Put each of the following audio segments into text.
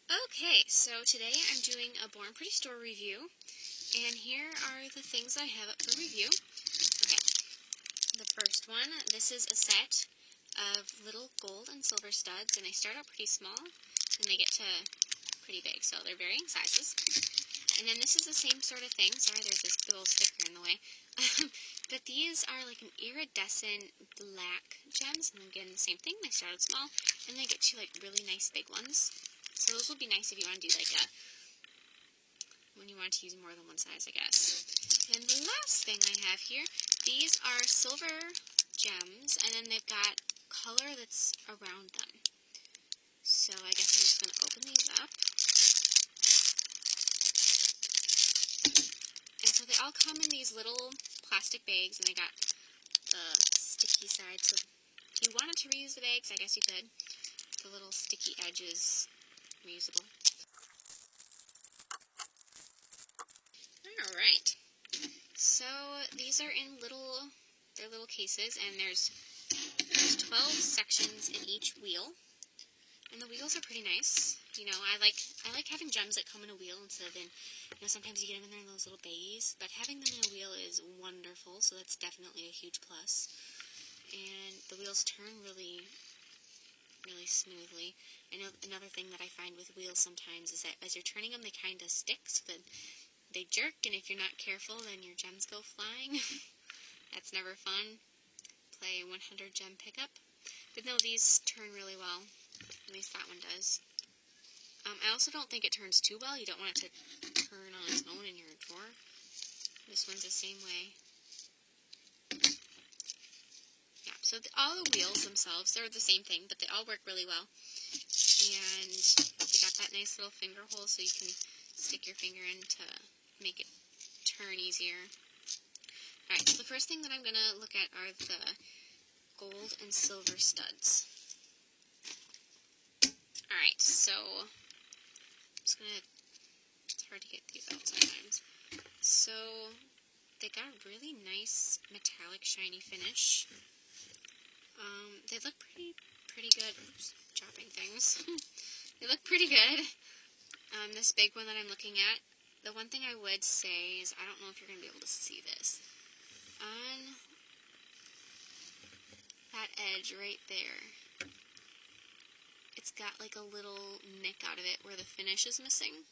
Okay, so today I'm doing a Born Pretty store review, and here are the things I have up for review. Okay, the first one, this is a set of little gold and silver studs, and they start out pretty small, and they get to pretty big, so they're varying sizes. And then this is the same sort of thing. Sorry, there's this big old sticker in the way. But these are like an iridescent black gems, and again, the same thing. They start out small, and they get to like really nice big ones. So those would be nice if you want to do like when you want to use more than one size, I guess. And the last thing I have here, these are silver gems, and then they've got color that's around them. So I guess I'm just going to open these up. And so they all come in these little plastic bags, and they got the sticky side. So if you wanted to reuse the bags, I guess you could. The little sticky edges, reusable. Alright, so these are in they're little cases, and there's 12 sections in each wheel, and the wheels are pretty nice. You know, I like having gems that come in a wheel instead of sometimes you get them in there in those little baggies, but having them in a wheel is wonderful, so that's definitely a huge plus. And the wheels turn really smoothly. I know another thing that I find with wheels sometimes is that as you're turning them, they kind of stick, so that they jerk, and if you're not careful, then your gems go flying. That's never fun. Play 100 gem pickup. But no, these turn really well. At least that one does. I also don't think it turns too well. You don't want it to turn on its own in your drawer. This one's the same way. Yeah, so all the wheels themselves, they're the same thing, but they all work really well. And they got that nice little finger hole so you can stick your finger in to make it turn easier. Alright, so the first thing that I'm going to look at are the gold and silver studs. Alright, so I'm just going to, it's hard to get these out sometimes. So they got a really nice metallic shiny finish. They look pretty good. Oops, dropping things. They look pretty good. This big one that I'm looking at, the one thing I would say is, I don't know if you're going to be able to see this. On that edge right there, it's got like a little nick out of it where the finish is missing.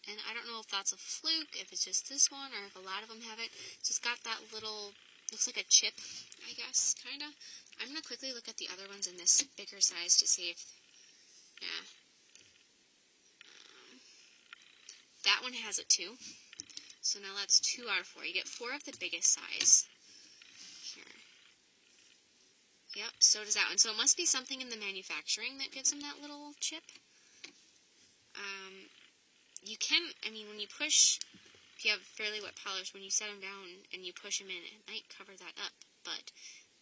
And I don't know if that's a fluke, if it's just this one, or if a lot of them have it. So it's got that little, looks like a chip, I guess, kind of. I'm going to quickly look at the other ones in this bigger size to see if, yeah. That one has it too. So now that's 2 out of 4. You get 4 of the biggest size. Here. Yep, so does that one. So it must be something in the manufacturing that gives them that little chip. You can, when you push, if you have fairly wet polish, when you set them down and you push them in, it might cover that up. But,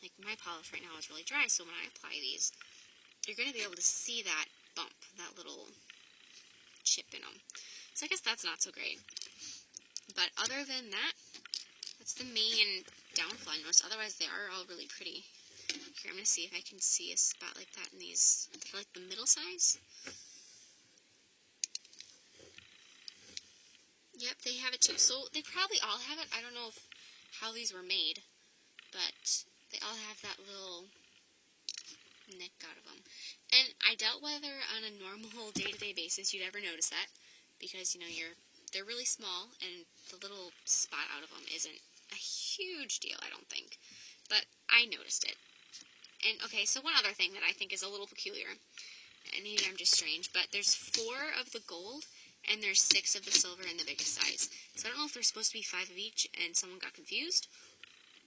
like, my polish right now is really dry, so when I apply these, you're going to be able to see that bump, that little chip in them. So I guess that's not so great. But other than that, that's the main downfall I noticed. Otherwise, they are all really pretty. Here, I'm going to see if I can see a spot like that in these, like the middle size. Yep, they have it too. So they probably all have it. I don't know how these were made, but they all have that little nick out of them. And I doubt whether on a normal day-to-day basis you'd ever notice that, because, they're really small, and the little spot out of them isn't a huge deal, I don't think. But I noticed it. And, okay, so one other thing that I think is a little peculiar, and maybe I'm just strange, but there's 4 of the gold, and there's 6 of the silver in the biggest size. So I don't know if there's supposed to be 5 of each, and someone got confused,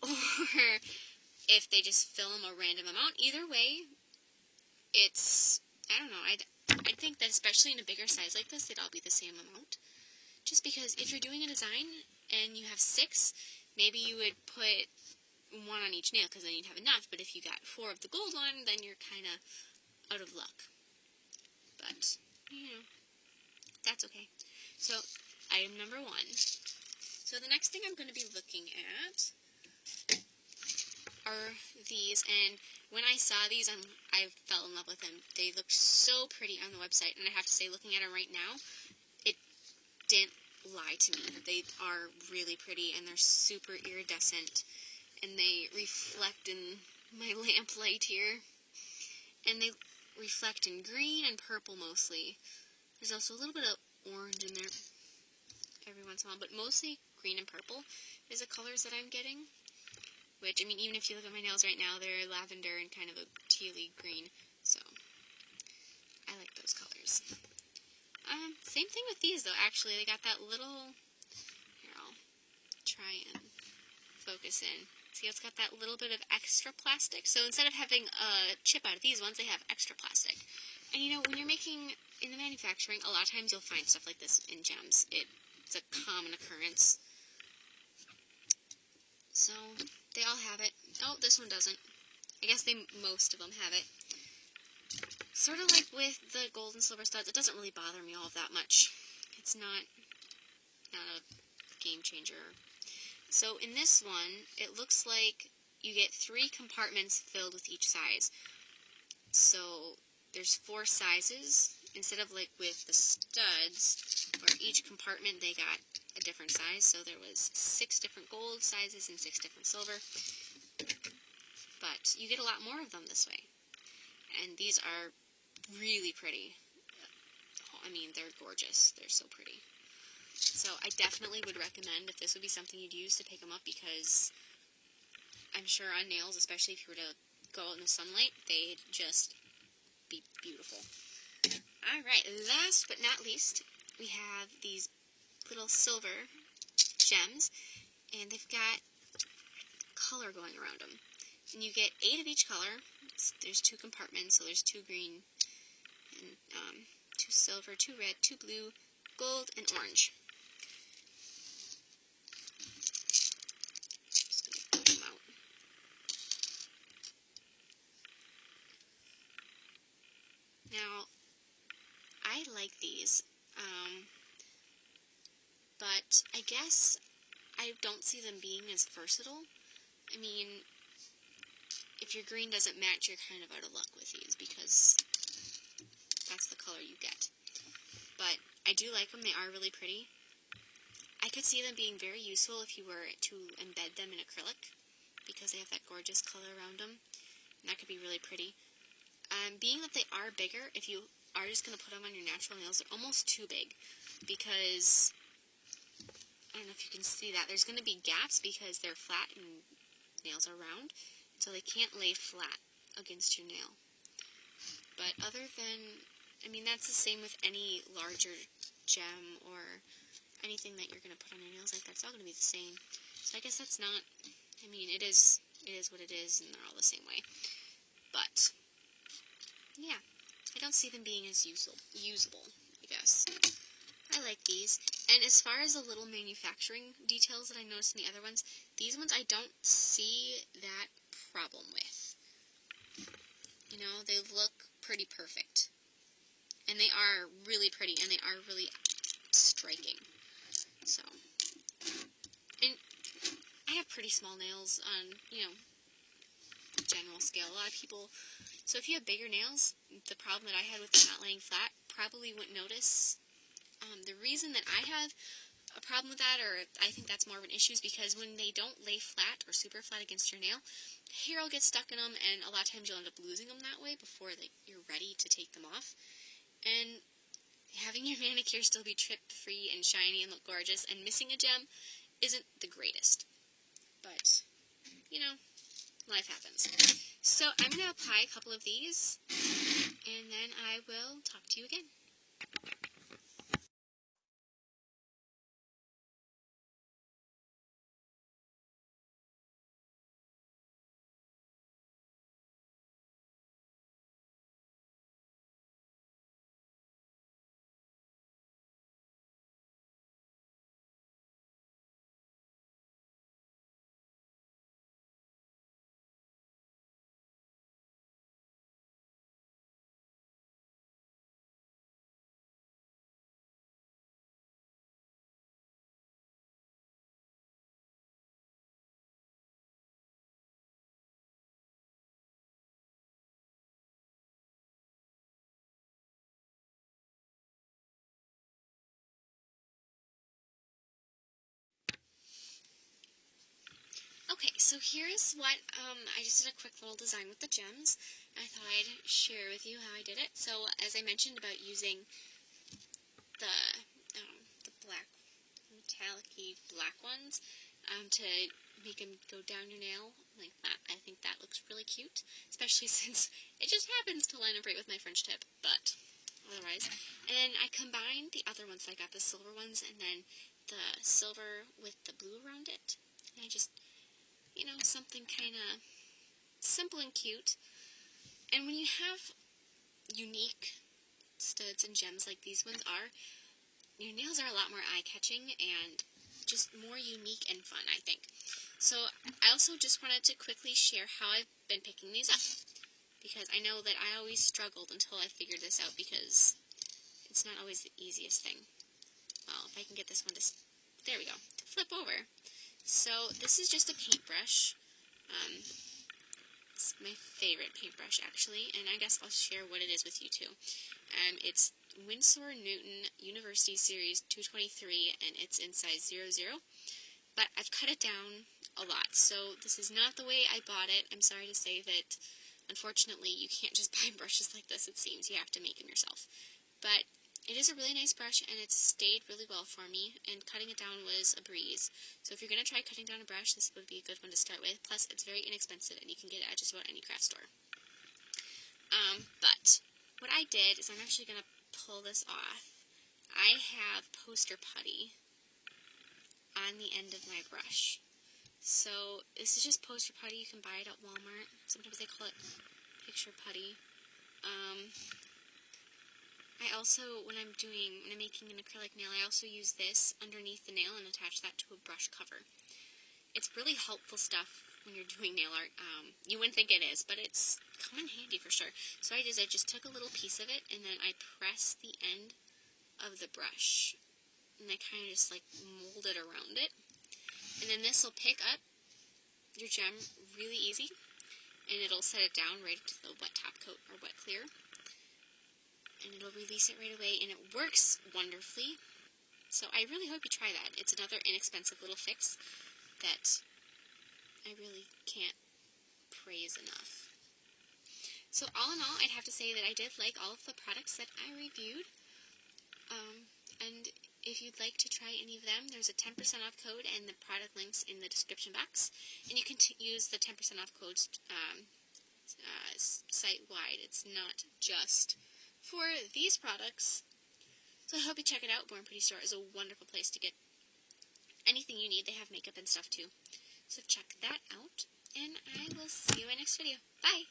or if they just fill them a random amount. Either way, it's, I don't know, I'd think that especially in a bigger size like this, they'd all be the same amount. Just because if you're doing a design and you have 6, maybe you would put 1 on each nail, because then you'd have enough. But if you got 4 of the gold one, then you're kind of out of luck. But, that's okay. So, item number 1. So the next thing I'm going to be looking at are these, and when I saw these, I fell in love with them. They looked so pretty on the website, and I have to say, looking at them right now, it didn't lie to me. They are really pretty, and they're super iridescent, and they reflect in my lamplight here, and they reflect in green and purple mostly. There's also a little bit of orange in there every once in a while, but mostly green and purple is the colors that I'm getting. Which, I mean, even if you look at my nails right now, they're lavender and kind of a tealy green, so I like those colors. Same thing with these, though, actually. They got that little, here, I'll try and focus in. See, it's got that little bit of extra plastic, so instead of having a chip out of these ones, they have extra plastic. And, you know, when you're making, in the manufacturing, a lot of times you'll find stuff like this in gems. It's a common occurrence. So, they all have it. Oh, this one doesn't. I guess most of them have it. Sort of like with the gold and silver studs, it doesn't really bother me all that much. It's not a game changer. So in this one, it looks like you get 3 compartments filled with each size. So there's 4 sizes, instead of like with the studs, where each compartment they got a different size. So there was 6 different gold sizes and 6 different silver. But you get a lot more of them this way. And these are really pretty. I mean, they're gorgeous. They're so pretty. So I definitely would recommend if this would be something you'd use to pick them up, because I'm sure on nails, especially if you were to go out in the sunlight, they'd just be beautiful. Alright, last but not least, we have these little silver gems, and they've got color going around them. And you get 8 of each color. There's 2 compartments, so there's 2 green, and 2 silver, 2 red, 2 blue, gold, and orange. Just going to pull them out. Now, I like these, but I guess I don't see them being as versatile. I mean, if your green doesn't match, you're kind of out of luck with these, because that's the color you get. But I do like them. They are really pretty. I could see them being very useful if you were to embed them in acrylic, because they have that gorgeous color around them, and that could be really pretty. Being that they are bigger, if you are just going to put them on your natural nails, they're almost too big, because, I don't know if you can see that, there's going to be gaps because they're flat and nails are round, so they can't lay flat against your nail. But other than, I mean, that's the same with any larger gem or anything that you're going to put on your nails like that. It's all going to be the same. So I guess that's not, I mean, it is what it is, and they're all the same way. But, yeah, I don't see them being as usable, I guess. I like these. And as far as the little manufacturing details that I noticed in the other ones, these ones I don't see that problem with. You know, they look pretty perfect. And they are really pretty, and they are really striking. So, and I have pretty small nails on, you know, general scale. A lot of people, so if you have bigger nails, the problem that I had with them not laying flat, probably wouldn't notice. The reason that I have a problem with that, or I think that's more of an issue, is because when they don't lay flat or super flat against your nail, hair will get stuck in them, and a lot of times you'll end up losing them that way before you're ready to take them off. And having your manicure still be trip-free and shiny and look gorgeous and missing a gem isn't the greatest. But, you know, life happens. So I'm going to apply a couple of these, and then I will talk to you again. Okay, so here's what, I just did a quick little design with the gems. I thought I'd share with you how I did it. So, as I mentioned about using the black, metallic-y black ones, to make them go down your nail like that. I think that looks really cute, especially since it just happens to line up right with my French tip, but otherwise. And then I combined the other ones, so I got the silver ones, and then the silver with the blue around it. And I just, something kind of simple and cute. And when you have unique studs and gems like these ones are, your nails are a lot more eye-catching and just more unique and fun, I think. So I also just wanted to quickly share how I've been picking these up, because I know that I always struggled until I figured this out, because it's not always the easiest thing. Well, if I can get this one to, there we go, to flip over. So this is just a paintbrush. It's my favorite paintbrush, actually, and I guess I'll share what it is with you, too. It's Winsor Newton University Series 223, and it's in size 00. But I've cut it down a lot, so this is not the way I bought it. I'm sorry to say that, unfortunately, you can't just buy brushes like this, it seems. You have to make them yourself. But it is a really nice brush, and it's stayed really well for me, and cutting it down was a breeze. So if you're going to try cutting down a brush, this would be a good one to start with. Plus, it's very inexpensive, and you can get it at just about any craft store. But what I did is I'm actually going to pull this off. I have poster putty on the end of my brush. So this is just poster putty. You can buy it at Walmart. Sometimes they call it picture putty. I also, when I'm making an acrylic nail, I also use this underneath the nail and attach that to a brush cover. It's really helpful stuff when you're doing nail art. You wouldn't think it is, but it's come in handy for sure. So what I did is I just took a little piece of it, and then I pressed the end of the brush, and I kind of just like molded around it. And then this will pick up your gem really easy, and it'll set it down right into the wet top coat or wet clear. And it'll release it right away, and it works wonderfully. So I really hope you try that. It's another inexpensive little fix that I really can't praise enough. So all in all, I'd have to say that I did like all of the products that I reviewed. And if you'd like to try any of them, there's a 10% off code and the product links in the description box. And you can use the 10% off codes site-wide. It's not just for these products. So I hope you check it out. Born Pretty Store is a wonderful place to get anything you need. They have makeup and stuff too. So check that out, and I will see you in my next video. Bye!